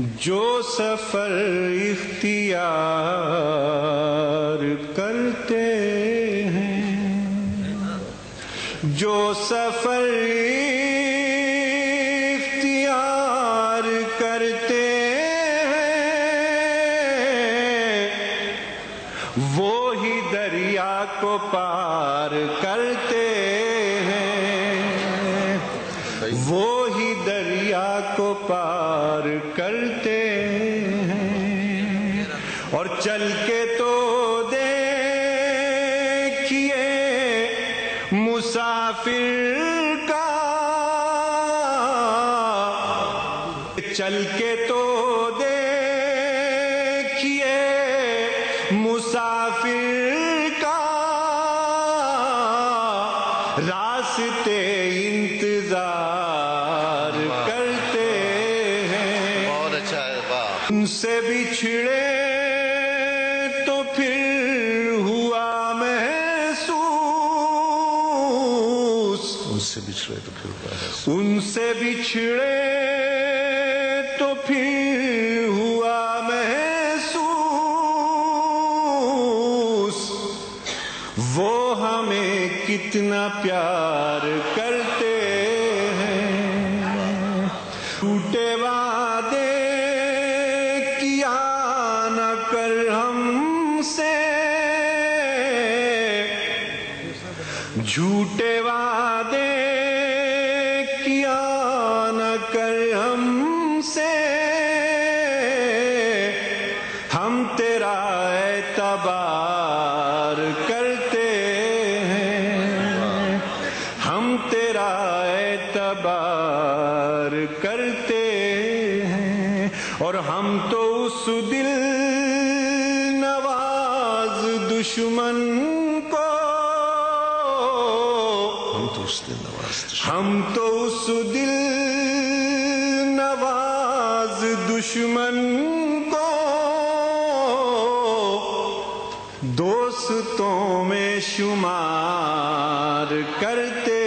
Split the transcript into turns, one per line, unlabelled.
جو سفر اختیار کرتے ہیں، جو سفر اختیار کرتے ہیں، وہی دریا کو پار کرتے ہیں، وہی دریا کو پار کرتے ہیں۔ اور چل کے تو دیکھیے مسافر کا، چل کے تو دیکھیے مسافر کا، راستے انتظار کرتے ہیں۔
بہت اچھا ہے، واہ۔
ان سے بچھڑے تو پھر ہوا محسوس،
ان سے بچھڑے تو پھر ہوا ہے،
ان سے بچھڑے تو پھر ہوا محسوس، وہ ہمیں کتنا پیار کرتے ہیں۔ ٹوٹے وعدے کیا نہ کر ہم سے، جھوٹے وعدے کیا نہ کر ہم سے، ہم تیرا اعتبار کرتے ہیں، ہم تیرا اعتبار کرتے ہیں۔ اور ہم تو اس دل نواز دشمن کو،
ہم تو اس دن نواز
ہم تو اس دل نواز دشمن کو دوستوں میں شمار کرتے